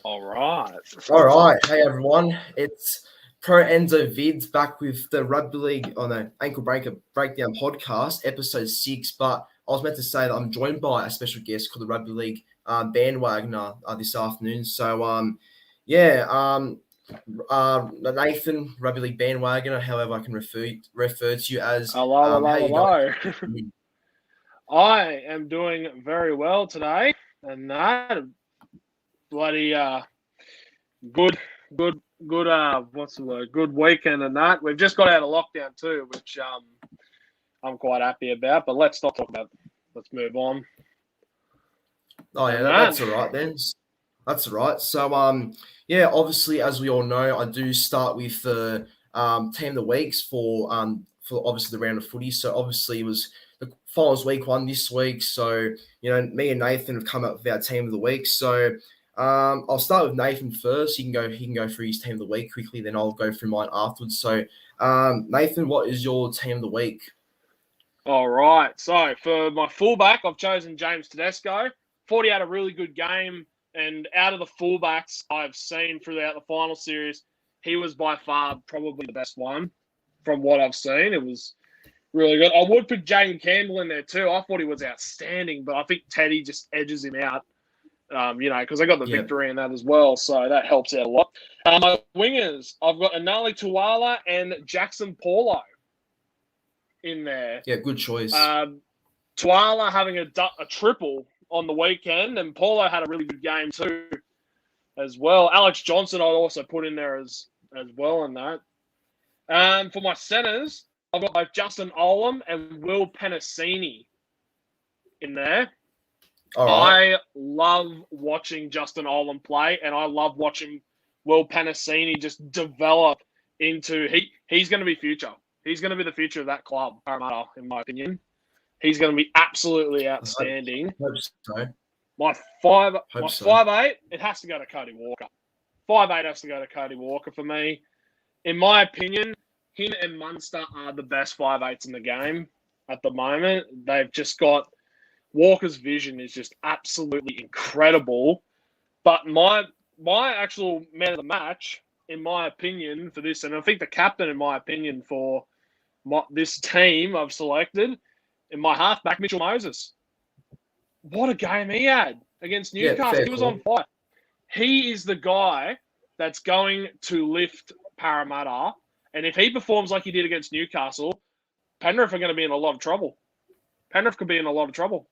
All right. Hey everyone, it's ProEnzo Vidz back with the Rugby League on the Ankle Breakdown podcast, episode 6. But I was meant to say that I'm joined by a special guest called the Rugby League Bandwagoner this afternoon. So Nathan, Rugby League Bandwagoner, however I can refer to you as. Hello. I am doing very well today, and that bloody good what's the word? Good weekend and that. We've just got out of lockdown too, which I'm quite happy about. But let's not talk about it. Let's move on. Oh yeah, that's all right then. That's all right. So obviously as we all know, I do start with the team of the weeks for obviously the round of footy. So obviously it was the finals week 1 this week. So me and Nathan have come up with our team of the week. So I'll start with Nathan first. He can go through his team of the week quickly, then I'll go through mine afterwards. So Nathan, what is your team of the week? All right. So for my fullback, I've chosen James Tedesco. 40 had a really good game, and out of the fullbacks I've seen throughout the final series, he was by far probably the best one from what I've seen. It was really good. I would put Jaden Campbell in there too. I thought he was outstanding, but I think Teddy just edges him out. Because I got the victory in that as well, so that helps out a lot. My wingers, I've got Anali Tuala and Jackson Paulo in there. Yeah, good choice. Tuala having a triple on the weekend, and Paulo had a really good game too as well. Alex Johnson I'd also put in there as well in that. For my centers, I've got both Justin Olam and Will Penasini in there. Right. I love watching Justin Olam play, and I love watching Will Penasini just develop into he's going to be future. He's going to be the future of that club, Parramatta, in my opinion. He's going to be absolutely outstanding. Hope so. My 5'8", it has to go to Cody Walker. 5'8" has to go to Cody Walker for me. In my opinion, him and Munster are the best 5'8s in the game at the moment. They've just got Walker's vision is just absolutely incredible. But my actual man of the match, in my opinion, for this, and I think the captain, in my opinion, for this team I've selected, in my halfback, Mitchell Moses. What a game he had against Newcastle. He was on fire. He is the guy that's going to lift Parramatta. And if he performs like he did against Newcastle, Penrith are going to be in a lot of trouble. Penrith could be in a lot of trouble.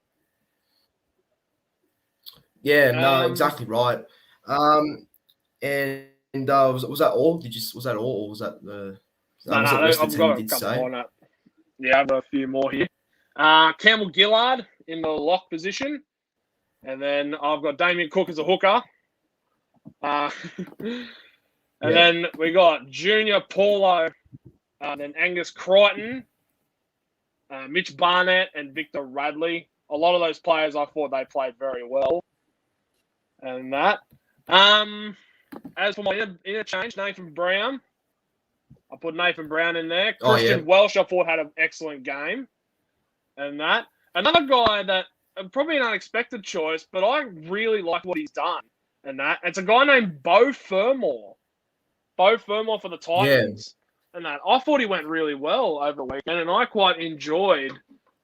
Yeah, no, exactly right. Was that all? Was that all, or was that the? I've got a couple more on that. Yeah, I've got a few more here. Campbell Gillard in the lock position, and then I've got Damien Cook as a hooker. Then we got Junior Paulo, then Angus Crichton, Mitch Barnett, and Victor Radley. A lot of those players, I thought they played very well. And that. As for my interchange, Nathan Brown. I put Nathan Brown in there. Christian Welsh, I thought, had an excellent game. And that. Another guy that, probably an unexpected choice, but I really like what he's done. And that. It's a guy named Beau Fermor. Beau Fermor for the Titans. Yeah. And that. I thought he went really well over the weekend, and I quite enjoyed...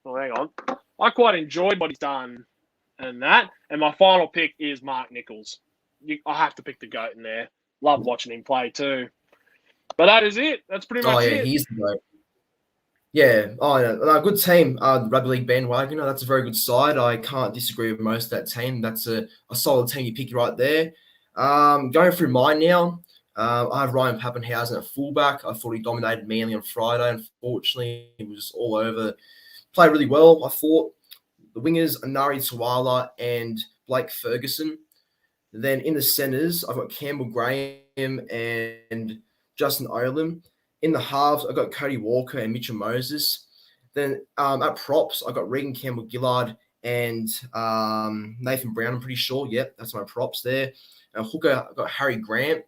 Oh, hang on. I quite enjoyed what he's done and that. And my final pick is Mark Nichols. I have to pick the GOAT in there. Love watching him play too. But that is it. That's pretty much it. He's the GOAT. Yeah. Good team. Rugby League Bandwagoner. That's a very good side. I can't disagree with most of that team. That's a solid team you picked right there. Going through mine now. I have Ryan Pappenhausen at fullback. I thought he dominated Manly on Friday. Unfortunately, he was just all over. Played really well, I thought. The wingers, Anari Tuala and Blake Ferguson. Then in the centres, I've got Campbell Graham and Justin Olam. In the halves, I've got Cody Walker and Mitchell Moses. Then at props, I've got Regan Campbell-Gillard and Nathan Brown, I'm pretty sure. Yep, that's my props there. Hooker, I've got Harry Grant.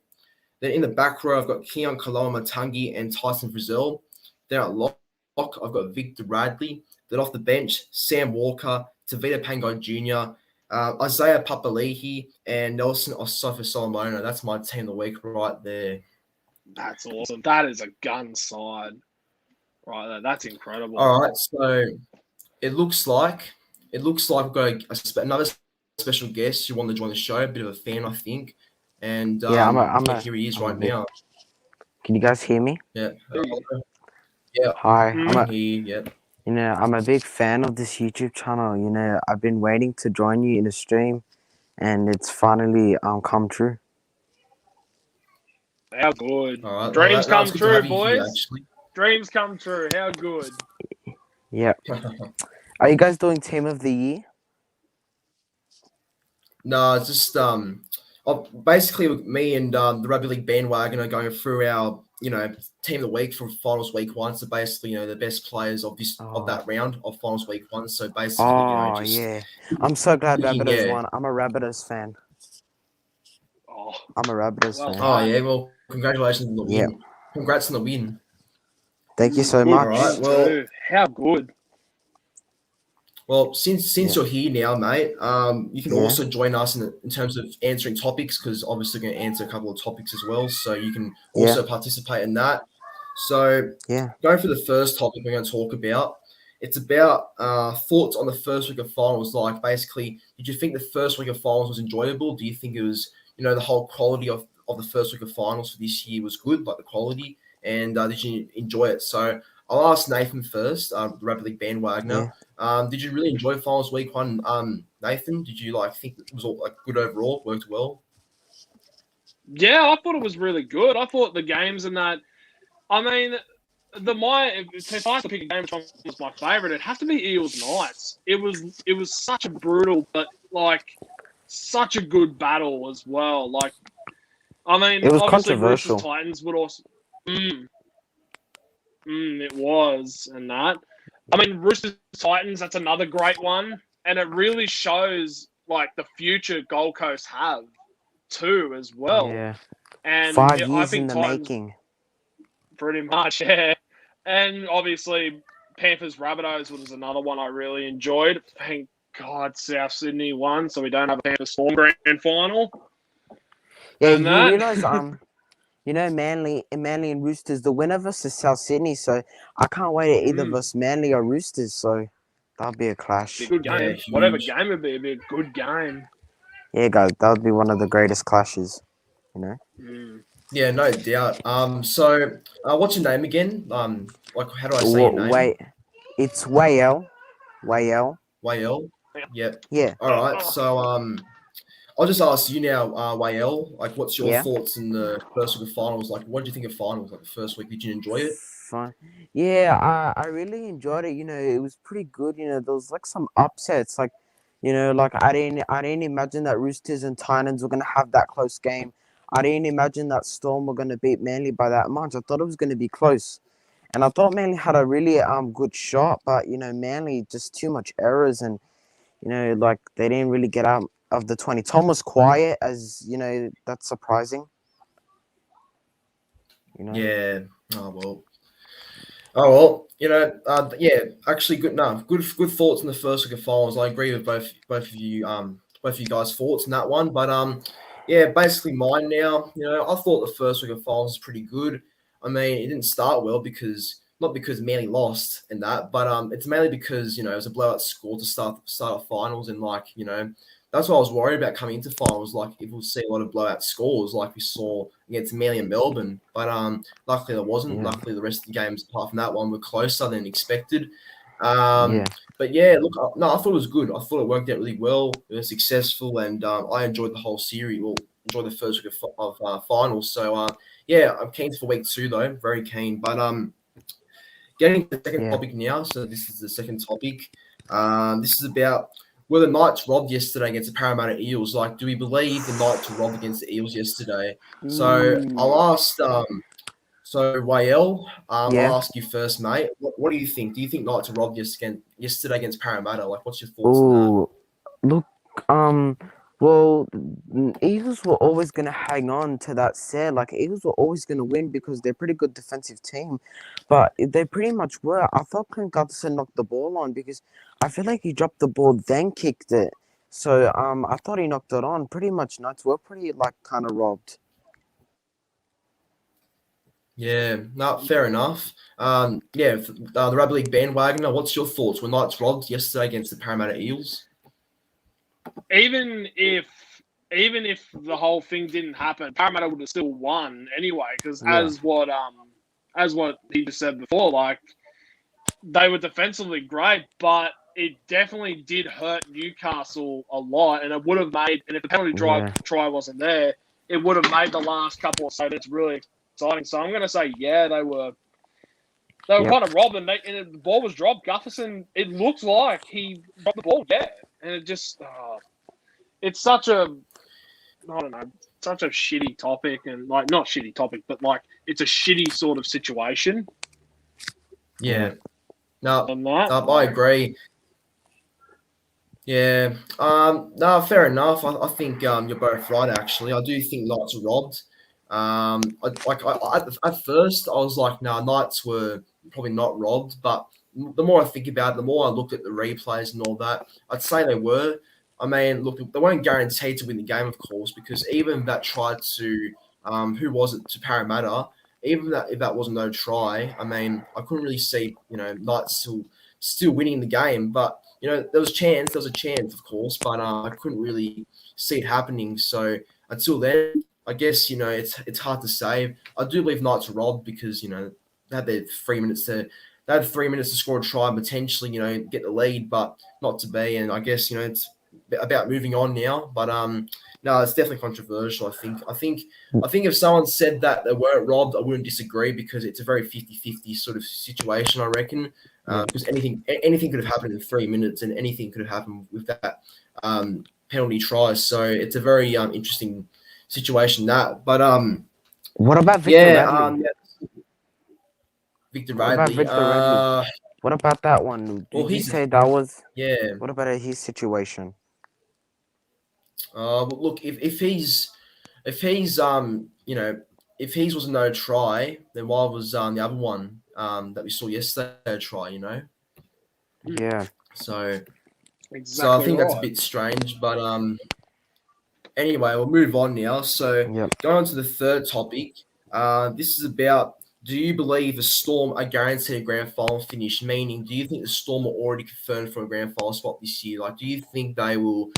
Then in the back row, I've got Keon Kaloa-Matangi and Tyson Frizzell. Then at lock, I've got Victor Radley. Then off the bench, Sam Walker, Tavita Pangai Jr., Isaiah Papali'i and Nelson Osofo-Solomona. That's my team of the week right there. That's awesome. That is a gun side right there. That's incredible. All right, so it looks like we've got another special guest who wanted to join the show. A bit of a fan, I think. And here he is right now. Can you guys hear me? Yeah. Yeah. Hi. Yeah. I'm a big fan of this YouTube channel. I've been waiting to join you in a stream, and it's finally come true. How good. All right. Dreams come true, boys. Dreams come true. How good. Yeah. Are you guys doing Team of the Year? No, it's just basically me and the Rugby League Bandwagoner are going through our team of the week from finals week 1. So basically, the best players of that round of finals week 1. So basically, yeah, I'm so glad Rabbitohs won. I'm a Rabbitohs fan. I'm a Rabbitohs fan. Oh yeah, well, congratulations on the win. Yeah. Congrats on the win. Thank you so much. All right, well, how good. Well, since you're here now, mate, you can also join us in terms of answering topics, because obviously we're going to answer a couple of topics as well. So you can also participate in that. So going for the first topic we're going to talk about, it's about thoughts on the first week of finals. Like, basically, did you think the first week of finals was enjoyable? Do you think it was, the whole quality of the first week of finals for this year was good, like the quality? And did you enjoy it? So I'll ask Nathan first, the Rugby League Bandwagoner. Did you really enjoy finals week 1, Nathan? Did you think it was all good overall? Worked well? Yeah, I thought it was really good. I thought the games and that. I mean, if I had to pick a game which one was my favourite, it'd have to be Eels Knights. It was such a brutal, but such a good battle as well. I mean, it was obviously controversial. Roosters Titans would also. It was, and that. I mean, Roosters Titans, that's another great one. And it really shows, the future Gold Coast have, too, as well. Yeah. And 5 years I think in the Titans, making. Pretty much, yeah. And obviously, Panthers Rabbitohs was another one I really enjoyed. Thank God South Sydney won, so we don't have a Panthers Storm grand final. Yeah, and you realise, Manly and Roosters, the winner versus South Sydney. So I can't wait to either versus Manly or Roosters. So that'll be a clash. Be a good game. Yeah, whatever game it'd be a good game. Yeah, guys, that would be one of the greatest clashes. Yeah, no doubt. So what's your name again? How do I say your name? It's Wayel. Wayel. Yep. Yeah. All right. So I'll just ask you now, Wayel. What's your thoughts in the first week of finals? What did you think of finals? The first week, did you enjoy it? Fine. Yeah, I really enjoyed it. It was pretty good. There was some upsets. I didn't imagine that Roosters and Titans were gonna have that close game. I didn't imagine that Storm were gonna beat Manly by that much. I thought it was gonna be close, and I thought Manly had a really good shot, but Manly just too much errors, and they didn't really get out of the 20. Tom was quiet, as that's surprising. Yeah. Oh well. Yeah. Actually, good. No, good thoughts on the first week of finals. I agree with both of you. Both of you guys' thoughts on that one. But yeah, basically mine now. I thought the first week of finals was pretty good. I mean, it didn't start well not because Manly lost and that, but it's mainly because it was a blowout score to start off finals, and that's what I was worried about coming into finals. If we'll see a lot of blowout scores, like we saw against Manly and Melbourne, but luckily there wasn't. Yeah. Luckily, the rest of the games, apart from that one, were closer than expected. But yeah, look, no, I thought it was good. I thought it worked out really well. It was successful, and I enjoyed the whole series. Well, enjoyed the first week of finals. So yeah, I'm keen for week 2 though, very keen. But getting to the second topic now. So this is the second topic. This is about. Were the Knights robbed yesterday against the Parramatta Eels? Do we believe the Knights were robbed against the Eels yesterday? So I'll ask. So Wayel, I'll ask you first, mate. What do you think? Do you think Knights were robbed yesterday against Parramatta? What's your thoughts on that? Look, well, Eagles were always going to hang on to that set. Eagles were always going to win because they're a pretty good defensive team. But they pretty much were. I thought Clint Gutherson knocked the ball on because I feel like he dropped the ball, then kicked it. So I thought he knocked it on. Pretty much Knights were pretty like kind of robbed. Yeah, no, fair enough. The Rugby League Bandwagoner, what's your thoughts? Were Knights robbed yesterday against the Parramatta Eels? Even if the whole thing didn't happen, Parramatta would have still won anyway. Because as what he just said before, like they were defensively great, but it definitely did hurt Newcastle a lot, and it would have made. And if the penalty try wasn't there, it would have made the last couple of seconds really exciting. So I'm going to say, they were kind of robbed, and the ball was dropped. Gutherson, it looked like he dropped the ball, and it just, it's such a, I don't know, such a shitty topic, and like not shitty topic, but like it's a shitty sort of situation. Yeah, I agree. Yeah, no, fair enough. I think you're both right. Actually, I do think Knights are robbed. At first, I was like, no, Knights were probably not robbed. But the more I think about it, the more I looked at the replays and all that, I'd say they were. I mean, look, they weren't guaranteed to win the game, of course, because even that tried to, who was it, to Parramatta, even that if that wasn't no try, I mean, I couldn't really see, Knights still winning the game. But, there was a chance, of course, but I couldn't really see it happening. So until then, I guess, it's hard to say. I do believe Knights were robbed because, they had their 3 minutes to score a try and potentially, get the lead, but not to be. And I guess, it's about moving on now. But no, it's definitely controversial, I think if someone said that they weren't robbed, I wouldn't disagree because it's a very 50-50 sort of situation, I reckon. Because anything could have happened in 3 minutes and anything could have happened with that penalty try. So it's a very interesting situation that. But what about Victor Radley? Victor What about Radley. Victor Radley? What about that one? Did you say that was? Yeah. What about his situation? Look, if he's if his was a no try, then why was the other one that we saw yesterday a try? Yeah. So exactly. So I think that's a bit strange, but anyway, we'll move on now. So going on to the third topic, this is about: do you believe the Storm are guaranteed a grand final finish? Meaning, do you think the Storm are already confirmed for a grand final spot this year? Like, do you think they will,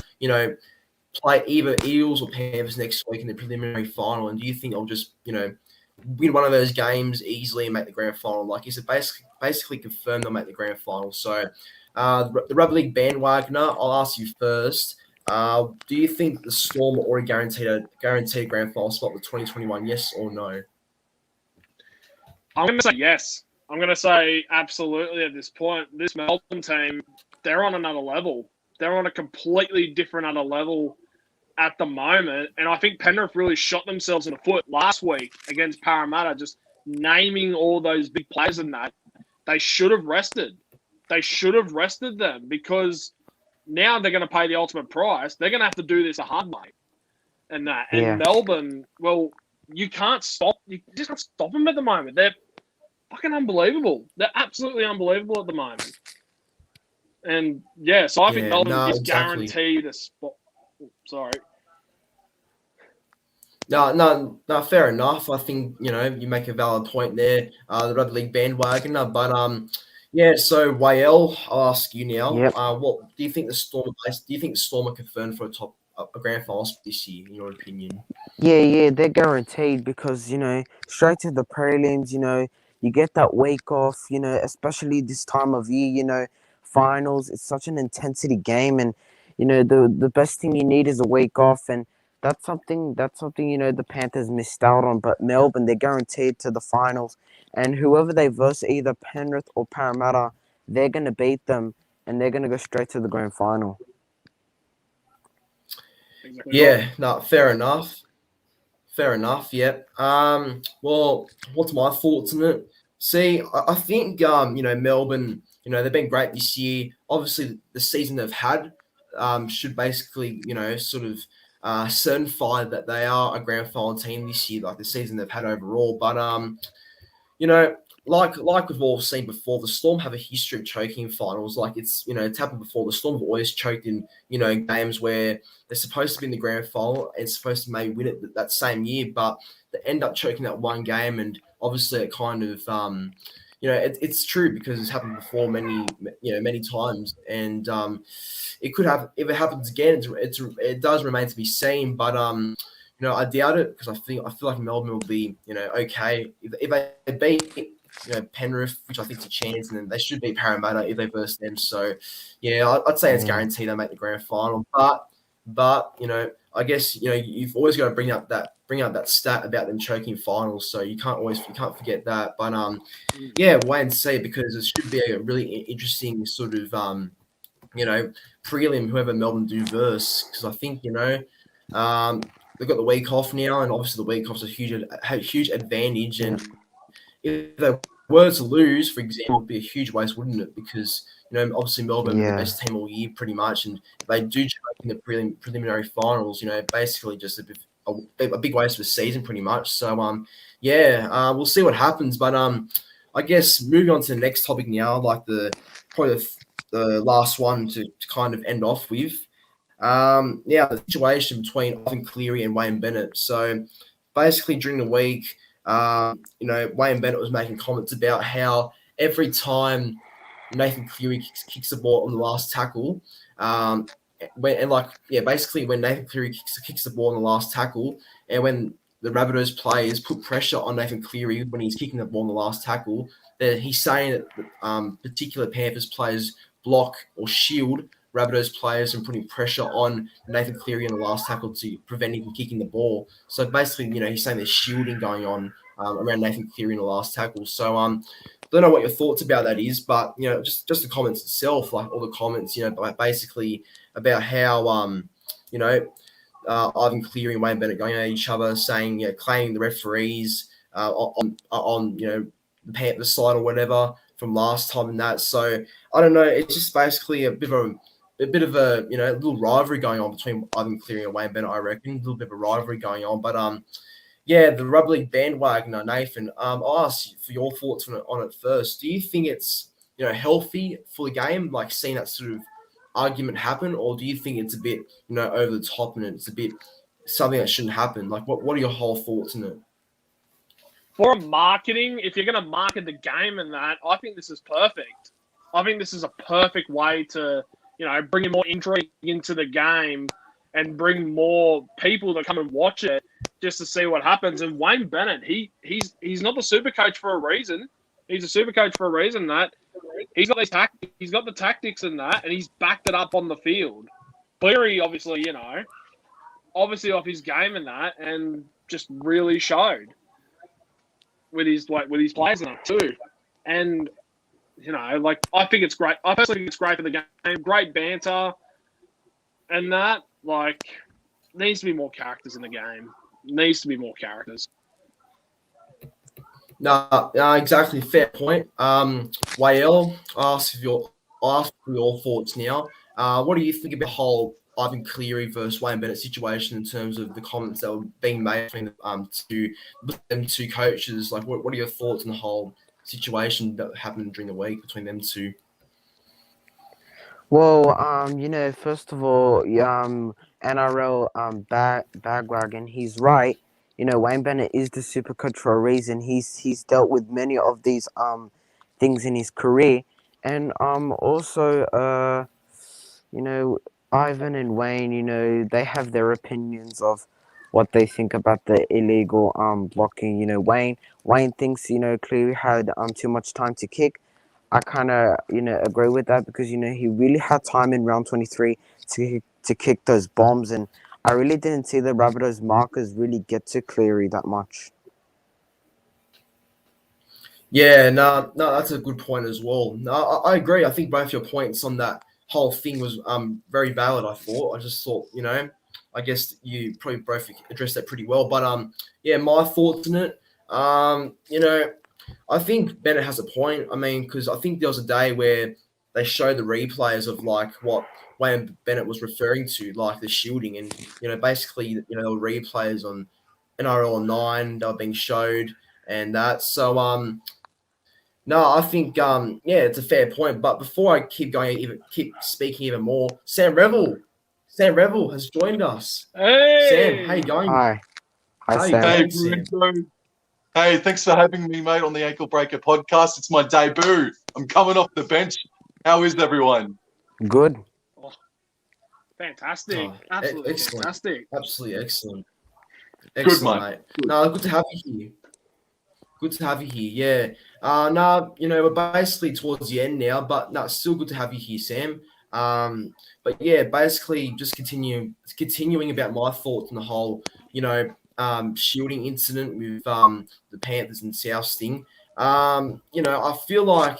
play either Eels or Panthers next week in the preliminary final? And do you think they'll just, win one of those games easily and make the grand final? Like, is it basically confirmed they'll make the grand final? So, the Rugby League Bandwagoner, I'll ask you first. Do you think the Storm are already guaranteed a grand final spot for 2021? Yes or no? I'm going to say yes. I'm going to say absolutely at this point. This Melbourne team, they're on another level. They're on a completely different other level at the moment. And I think Penrith really shot themselves in the foot last week against Parramatta, just naming all those big players in that. They should have rested. They should have rested them because now they're going to pay the ultimate price. They're going to have to do this a hard way. And that. And Melbourne, well, you can't stop. You just can't stop them at the moment. They're fucking unbelievable. They're absolutely unbelievable at the moment. And so I think Melbourne is guaranteed a spot. Sorry. No, fair enough. I think, you make a valid point there, the Rugby League Bandwagoner. But, so Wael, I'll ask you now. What do you think the Storm are placed? Do you think the Storm are confirmed for a grand final this year, in your opinion? Yeah, they're guaranteed because, straight to the prelims, you get that week off, especially this time of year, finals. It's such an intensity game, and the best thing you need is a week off, and that's something the Panthers missed out on. But Melbourne, they're guaranteed to the finals, and whoever they verse, either Penrith or Parramatta, they're gonna beat them, and they're gonna go straight to the grand final. Yeah, no, fair enough. Yeah. Well, what's my thoughts on it? See, I think Melbourne, they've been great this year. Obviously, the season they've had should basically, sort of certify that they are a grand final team this year, like the season they've had overall. But like we've all seen before, the Storm have a history of choking in finals. Like it's happened before. The Storm have always choked in games where they're supposed to be in the grand final and supposed to maybe win it that same year, but they end up choking that one game. And obviously, it kind of it's true because it's happened before many times, and it could have if it happens again. It does remain to be seen, but I doubt it because I feel like Melbourne will be okay if they beat Penrith, which I think is a chance, and then they should beat Parramatta if they verse them. So yeah, I'd say it's guaranteed they make the grand final. But I guess you've always got to bring up that stat about them choking finals, so you can't forget that. But wait and see, because it should be a really interesting sort of prelim whoever Melbourne do verse, because I think they've got the week off now, and obviously the week off's a huge advantage. And if they were to lose, for example, it would be a huge waste, wouldn't it? Because obviously Melbourne are the best team all year, pretty much, and if they do choke in the preliminary finals, basically just a big waste of a season, pretty much. So we'll see what happens. But I guess moving on to the next topic now, like probably the last one to kind of end off with. The situation between Ivan Cleary and Wayne Bennett. So basically during the week, Wayne Bennett was making comments about how every time Nathan Cleary kicks the ball on the last tackle, basically when Nathan Cleary kicks the ball on the last tackle, and when the Rabbitohs players put pressure on Nathan Cleary when he's kicking the ball on the last tackle, that he's saying that particular Panthers players block or shield Rabbitohs players and putting pressure on Nathan Cleary in the last tackle to prevent him from kicking the ball. So basically, he's saying there's shielding going on around Nathan Cleary in the last tackle. So don't know what your thoughts about that is, but just the comments itself, like all the comments, basically about how Ivan Cleary and Wayne Bennett going at each other, saying claiming the referees on the side or whatever from last time and that. So I don't know. It's just basically a bit of a little rivalry going on between Ivan Cleary and Wayne Bennett. I reckon a little bit of a rivalry going on, but the RugbyLeague bandwagoner, Nathan. I'll ask you for your thoughts on it first. Do you think it's healthy for the game, like seeing that sort of argument happen, or do you think it's a bit over the top and it's a bit something that shouldn't happen? Like, what are your whole thoughts on it? For marketing, if you're going to market the game and that, I think this is perfect. I think this is a perfect way to bring in more intrigue into the game and bring more people to come and watch it just to see what happens. And Wayne Bennett, he's not the super coach for a reason. He's a super coach for a reason. That he's got he's got the tactics and that, and he's backed it up on the field. Cleary, obviously, obviously off his game and that, and just really showed with his players and that too. And I think it's great. I personally think it's great for the game. Great banter, and that needs to be more characters in the game. Needs to be more characters. No, exactly. Fair point. Wael, ask for your thoughts now. What do you think about the whole Ivan Cleary versus Wayne Bennett situation in terms of the comments that were being made between them two coaches? Like, what are your thoughts on the whole situation that happened during the week between them two? Well, first of all, NRL Bandwagoner, he's right. Wayne Bennett is the super coach for a reason. He's dealt with many of these things in his career, and also Ivan and Wayne, they have their opinions of what they think about the illegal blocking. Wayne thinks Cleary had too much time to kick. I kind of agree with that because he really had time in round 23 to kick those bombs, and I really didn't see the Rabbitohs markers really get to Cleary that much. Yeah, no, that's a good point as well. No, I agree. I think both your points on that whole thing was very valid. I just thought I guess you probably both addressed that pretty well. But my thoughts on it. I think Bennett has a point. I mean, because I think there was a day where they showed the replays of what Wayne Bennett was referring to, like the shielding, and basically the replays on NRL 9 that were being showed and that. So No, I think it's a fair point. But before I keep speaking even more, Sam Revel has joined us. Sam, how you Hey, going? Hi. Hi, How you Sam. Hey, going, Sam? ProEnzo. Hey, thanks for having me, mate, on the Ankle Breaker podcast. It's my debut. I'm coming off the bench. How is everyone? Good. fantastic, Oh, absolutely excellent. fantastic. Absolutely excellent. Good, Excellent, mate. mate. Good. No, good to have you here. Good to have you here. Yeah. No, we're basically towards the end now, but no, still good to have you here, Sam. But yeah, basically just continuing about my thoughts on the whole, shielding incident with the Panthers and South thing. I feel like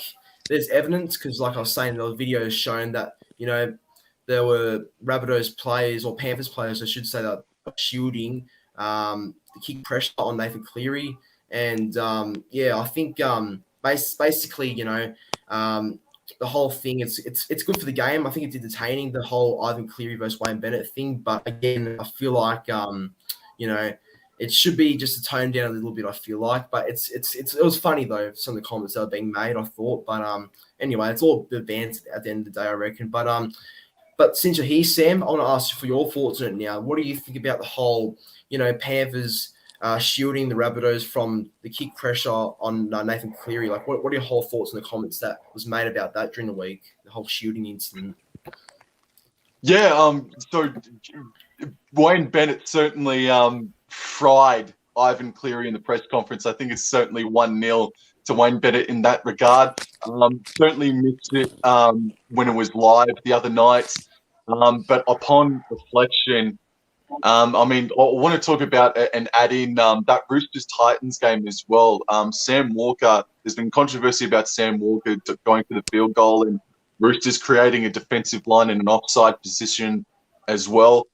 there's evidence because, like I was saying, the video has shown that there were Rabbitohs players or Panthers players, I should say, that were shielding the kick pressure on Nathan Cleary. And I think basically, the whole thing it's good for the game. I think it's entertaining, the whole Ivan Cleary versus Wayne Bennett thing. But again, I feel like it should be just to tone down a little bit. I feel like, but it was funny though, some of the comments that were being made. I thought, but anyway, it's all the bands at the end of the day, I reckon. But since you're here, Sam, I want to ask you for your thoughts on it now. What do you think about the whole, Panthers shielding the Rabbitohs from the kick pressure on Nathan Cleary? Like, what are your whole thoughts on the comments that was made about that during the week, the whole shielding incident? Yeah, so Wayne Bennett certainly fried Ivan Cleary in the press conference. I think it's certainly 1-0 to Wayne Bennett in that regard. Certainly missed it when it was live the other night. But upon reflection, I want to talk about and add in that Roosters Titans game as well. Sam Walker, there's been controversy about Sam Walker going for the field goal and Roosters creating a defensive line in an offside position as well.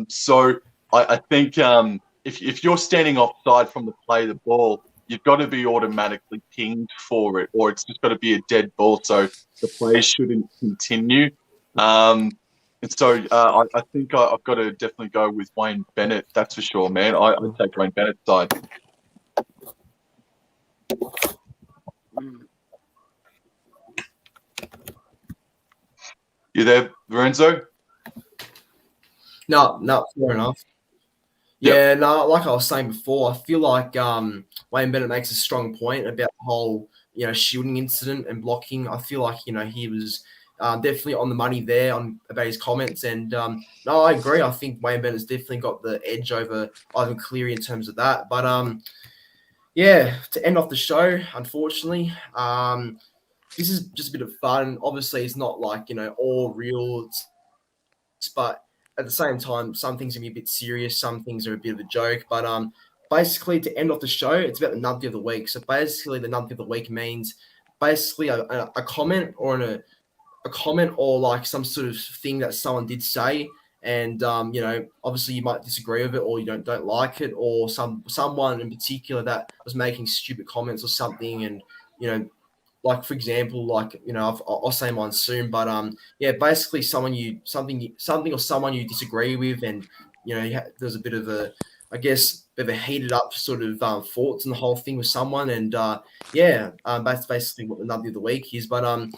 So I think if you're standing offside from the play of the ball, you've got to be automatically pinged for it, or it's just got to be a dead ball, so the play shouldn't continue. And so I think I've got to definitely go with Wayne Bennett. That's for sure, man. I take Wayne Bennett's side. You there, Lorenzo? No, fair enough. Yep. Yeah, no, like I was saying before, I feel like Wayne Bennett makes a strong point about the whole, shielding incident and blocking. I feel like, he was definitely on the money there about his comments. And no, I agree. I think Wayne Bennett's definitely got the edge over Ivan Cleary in terms of that. But to end off the show, unfortunately, this is just a bit of fun. Obviously, it's not like, all real, but at the same time, some things are a bit serious, some things are a bit of a joke. But basically, to end off the show, it's about the numpty of the week. So basically, the numpty of the week means basically a comment or a comment or like some sort of thing that someone did say, and obviously you might disagree with it or you don't like it, or someone in particular that was making stupid comments or something, and like for example, like I'll say mine soon, but basically something or someone you disagree with, and there's a bit of a, I guess, bit of a heated up sort of thoughts in the whole thing with someone, and that's basically what the numpty of the week is. But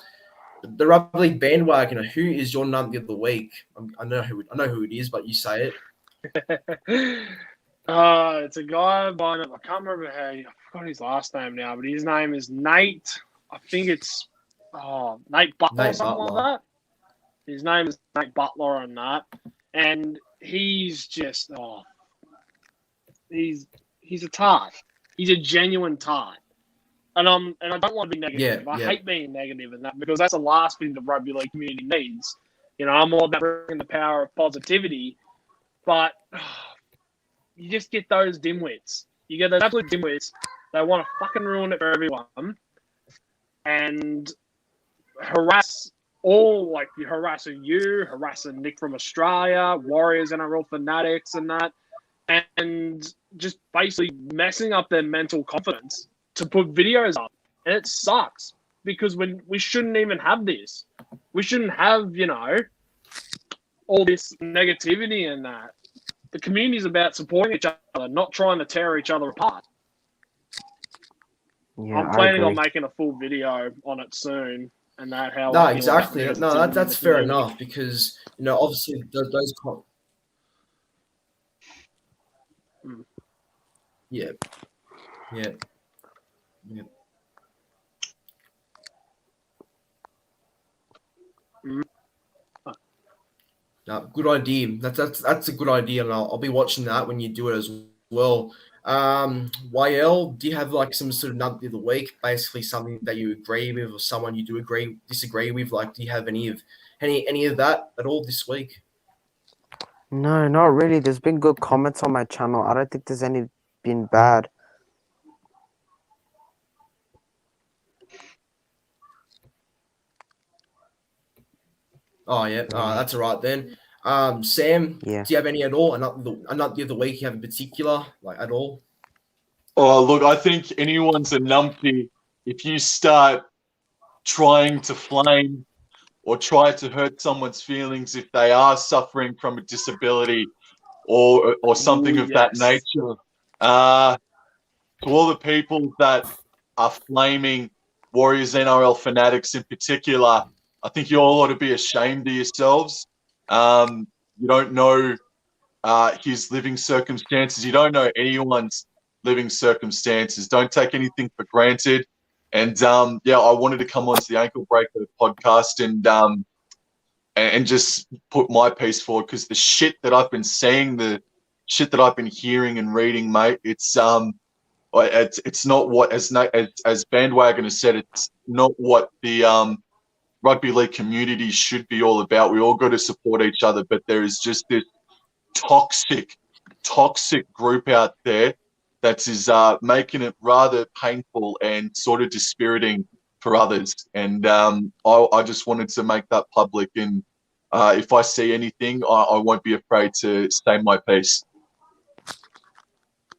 the RugbyLeague Bandwagoner, who is your numpty of the week? I know who it is, but you say it. It's a guy by, I can't remember I forgot his last name now, but his name is Nate. I think it's Nate Butler or something like that. His name is Nate Butler and that. And he's just he's a tart. He's a genuine tart. And I don't want to be negative. I hate being negative in that, because that's the last thing the rugby league community needs. I'm all about bringing the power of positivity, but you just get those dimwits. You get those absolute dimwits. They want to fucking ruin it for everyone and harassing Nick from Australia, Warriors, NRL Fanatics and that, and just basically messing up their mental confidence to put videos up. And it sucks, because when we shouldn't even have this. We shouldn't have, all this negativity and that. The community is about supporting each other, not trying to tear each other apart. Yeah, I'm I planning on agree. making a full video on it soon, and that how. No, I feel about exactly. negativity No, that's fair living. enough because obviously those. Mm. Yeah, yeah, yeah. Mm. No, good idea. That's a good idea, and I'll be watching that when you do it as well. YL, do you have like some sort of nugget of the week, basically something that you agree with, or someone you do disagree with? Like, do you have any of that at all this week? No, not really. There's been good comments on my channel. I don't think there's any been bad. Oh yeah, that's all right then. Sam, Yeah. do you have any at all? Another the other week you have in particular, like at all? Oh, look, I think anyone's a numpty if you start trying to flame or try to hurt someone's feelings if they are suffering from a disability or something Ooh, of that yes. nature. To all the people that are flaming Warriors NRL Fanatics in particular, I think you all ought to be ashamed of yourselves. You don't know his living circumstances. You don't know anyone's living circumstances. Don't take anything for granted. And I wanted to come onto the Ankle Breaker podcast and just put my piece forward because the shit that I've been seeing, the shit that I've been hearing and reading, mate, it's not what as Bandwagoner said, it's not what the rugby league community should be all about. We all got to support each other, but there is just this toxic group out there that is making it rather painful and sort of dispiriting for others. And I just wanted to make that public. And if I see anything, I won't be afraid to say my piece.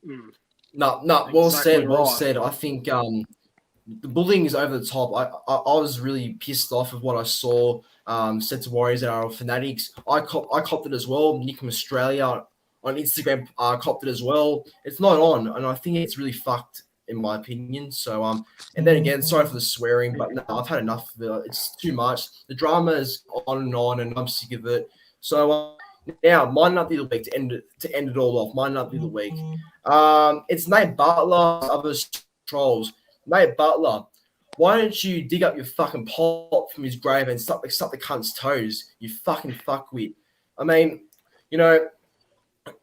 Mm. No, well Exactly said, well right. said. I think the bullying is over the top. I was really pissed off of what I saw said to Warriors and NRL Fanatics. I copped it as well. Nick from Australia on Instagram copped it as well. It's not on, and I think it's really fucked in my opinion. So and then again, sorry for the swearing, but no, I've had enough of it. It's too much. The drama is on, and I'm sick of it. So now mine not be the week to end it all off. Mine not be the week. It's Nate Butler, other trolls. Nate Butler, why don't you dig up your fucking pot from his grave and suck the cunt's toes, you fucking fuckwit? I mean,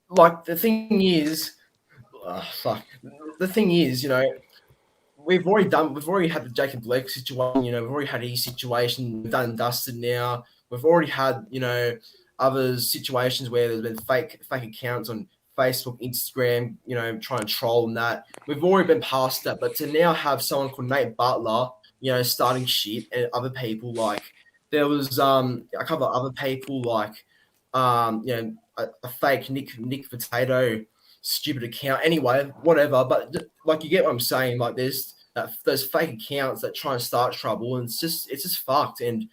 like the thing is, the thing is, we've already had the Jacob Blake situation, we've already had his situation done and dusted now. We've already had, other situations where there's been fake accounts on Facebook, Instagram, trying to troll and that. We've already been past that, but to now have someone called Nate Butler, starting shit, and other people like there was a couple of other people like a fake Nick Potato stupid account. Anyway, whatever. But like you get what I'm saying. Like there's those fake accounts that try and start trouble, and it's just fucked. And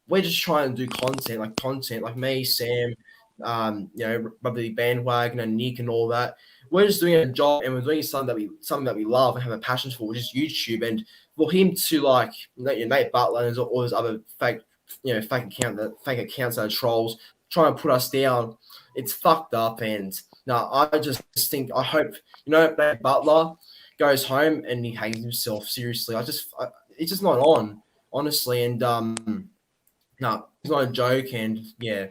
we're just trying to do content like me, Sam, probably Bandwagoner, Nick, and all that. We're just doing a job, and we're doing something that we love and have a passion for, which is YouTube. And for him to like Nate Butler and all those other fake accounts that are trolls trying to put us down, it's fucked up. And no, I just think I hope Nate Butler goes home and he hangs himself. Seriously, it's just not on, honestly. And no, it's not a joke. And yeah,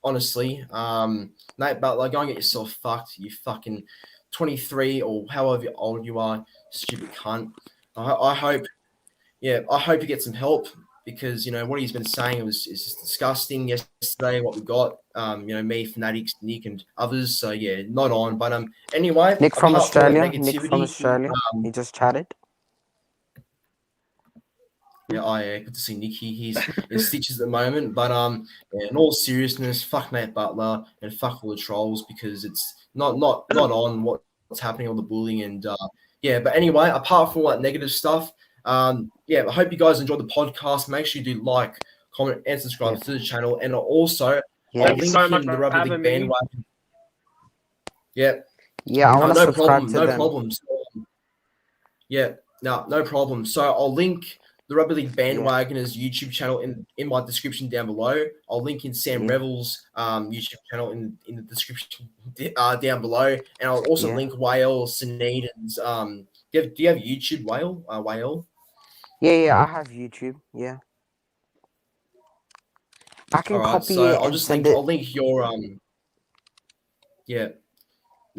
honestly, Nate Butler, go and get yourself fucked. You fucking 23 or however old you are, stupid cunt. I hope you get some help because what he's been saying is just disgusting. Yesterday, what we got, me, Fanatics, Nick, and others. So yeah, not on. But anyway, Nick from Australia. negativity, He just chatted. Yeah, good to see Nick. He's in stitches at the moment. But in all seriousness, fuck Nate Butler and fuck all the trolls because it's not on what's happening, all the bullying and But anyway, apart from all that negative stuff, I hope you guys enjoyed the podcast. Make sure you do like, comment, and subscribe to the channel. And also, I'll link in the Rugby League Bandwagon. Yeah. Yeah, I want to subscribe to them. No problems. Yeah. No problem. So I'll link the Rugby League Bandwagoners YouTube channel in my description down below. I'll link in Sam Revel's YouTube channel in the description down below, and I'll also link Whale Sneedon's. Do you have YouTube, Whale? Whale? Yeah, I have YouTube. Yeah, I can copy so it I'll and just send link. it. I'll link your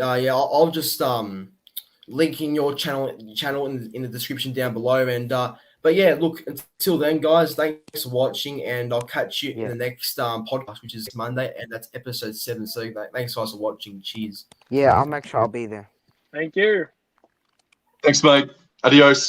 I'll just linking your channel in the description down below, and but yeah, look, until then, guys, thanks for watching, and I'll catch you in the next podcast, which is Monday, and that's episode 7. So thanks guys for watching. Cheers. Yeah, I'll make sure I'll be there. Thank you. Thanks, mate. Adios.